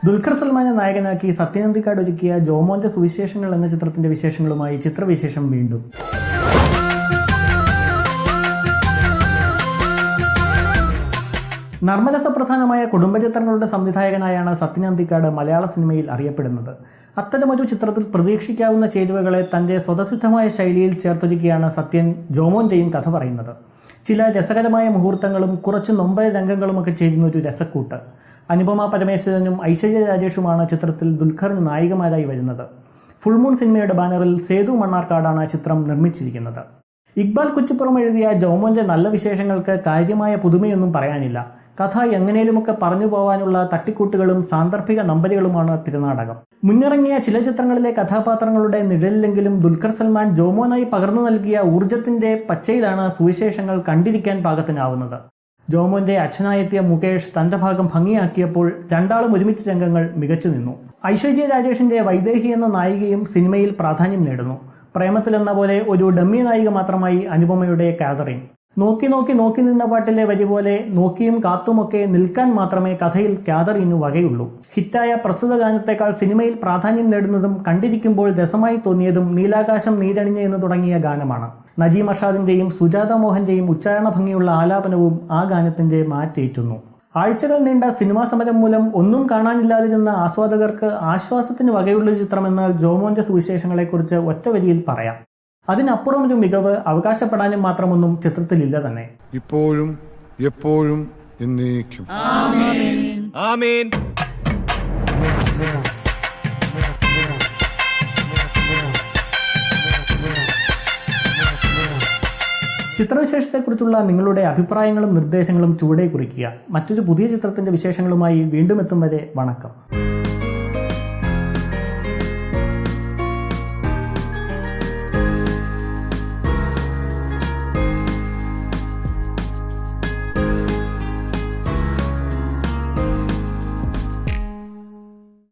ദുൽഖർ സൽമാനെ നായകനാക്കി സത്യനന്ദിക്കാട് ഒരുക്കിയ ജോമോന്റെ സുവിശേഷങ്ങൾ എന്ന ചിത്രത്തിന്റെ വിശേഷങ്ങളുമായി ചിത്രവിശേഷം വീണ്ടും. നർമ്മരസപ്രധാനമായ കുടുംബചിത്രങ്ങളുടെ സംവിധായകനായാണ് സത്യനന്ദിക്കാട് മലയാള സിനിമയിൽ അറിയപ്പെടുന്നത്. അത്തരമൊരു ചിത്രത്തിൽ പ്രതീക്ഷിക്കാവുന്ന ചേരുവകളെ തന്റെ സ്വതസിദ്ധമായ ശൈലിയിൽ ചേർത്തൊരുക്കിയാണ് സത്യൻ ജോമോന്റെയും കഥ പറയുന്നത്. ചില രസകരമായ മുഹൂർത്തങ്ങളും കുറച്ച് നൊമ്പര രംഗങ്ങളുമൊക്കെ ചേരുന്ന ഒരു രസക്കൂട്ട്. അനുപമ പരമേശ്വരനും ഐശ്വര്യ രാജേഷുമാണ് ചിത്രത്തിൽ ദുൽഖറിന് നായികമാരായി വരുന്നത്. ഫുൾമൂൺ സിനിമയുടെ ബാനറിൽ സേതു മണ്ണാർക്കാടാണ് ചിത്രം നിർമ്മിച്ചിരിക്കുന്നത്. ഇക്ബാൽ കുറ്റിപ്പുറം എഴുതിയ ജോമോന്റെ നല്ല വിശേഷങ്ങൾക്ക് കാര്യമായ പുതുമയൊന്നും പറയാനില്ല. കഥ എങ്ങനെയുമൊക്കെ പറഞ്ഞു പോവാനുള്ള തട്ടിക്കൂട്ടുകളും സാന്ദർഭിക നമ്പരുകളുമാണ് തിരുനാടകം. മുന്നിറങ്ങിയ ചില ചിത്രങ്ങളിലെ കഥാപാത്രങ്ങളുടെ നിഴലിലെങ്കിലും ദുൽഖർ സൽമാൻ ജോമോനായി പകർന്നു നൽകിയ ഊർജത്തിന്റെ പച്ചയിലാണ് സുവിശേഷങ്ങൾ കണ്ടിരിക്കാൻ പാകത്തിനാവുന്നത്. ജോമോന്റെ അച്ഛനായെത്തിയ മുകേഷ് തന്റെ ഭാഗം ഭംഗിയാക്കിയപ്പോൾ രണ്ടാളും ഒരുമിച്ച് രംഗങ്ങൾ മികച്ചു നിന്നു. ഐശ്വര്യ രാജേഷിന്റെ വൈദേഹി എന്ന നായികയും സിനിമയിൽ പ്രാധാന്യം നേടുന്നു. പ്രേമത്തിലെന്ന പോലെ ഒരു ഡമ്മി നായിക മാത്രമായി അനുപമയുടെ കാതറിൻ. നോക്കി നോക്കി നോക്കി നിന്ന പാട്ടിലെ വരി പോലെ നോക്കിയും കാത്തുമൊക്കെ നിൽക്കാൻ മാത്രമേ കഥയിൽ കാതറിനു വകയുള്ളൂ. ഹിറ്റായ പ്രസ്തുത ഗാനത്തെക്കാൾ സിനിമയിൽ പ്രാധാന്യം നേടുന്നതും കണ്ടിരിക്കുമ്പോൾ രസമായി തോന്നിയതും നീലാകാശം നീരണിഞ്ഞ് എന്ന് തുടങ്ങിയ ഗാനമാണ്. നജീം അർഷാദിന്റെയും സുജാത മോഹന്റെയും ഉച്ചാരണ ഭംഗിയുള്ള ആലാപനവും ആ ഗാനത്തിന്റെ മാറ്റേറ്റുന്നു. ആഴ്ചകൾ നീണ്ട സിനിമാ സമരം മൂലം ഒന്നും കാണാനില്ലാതിരുന്ന ആസ്വാദകർക്ക് ആശ്വാസത്തിന് വകയുള്ളൊരു ചിത്രമെന്ന് ജോമോന്റെ സുവിശേഷങ്ങളെക്കുറിച്ച് ഒറ്റ വരിയിൽ പറയാം. അതിനപ്പുറം ഒരു മികവ് അവകാശപ്പെടാനും മാത്രമൊന്നും ചിത്രത്തിലില്ല തന്നെ. ഇപ്പോഴും എപ്പോഴും എന്നേക്കും ആമേൻ. ചിത്രവിശേഷത്തെക്കുറിച്ചുള്ള നിങ്ങളുടെ അഭിപ്രായങ്ങളും നിർദ്ദേശങ്ങളും ചുവടെ കുറിക്കുക. മറ്റൊരു പുതിയ ചിത്രത്തിന്റെ വിശേഷങ്ങളുമായി വീണ്ടും എത്തും വരെ വണക്കം.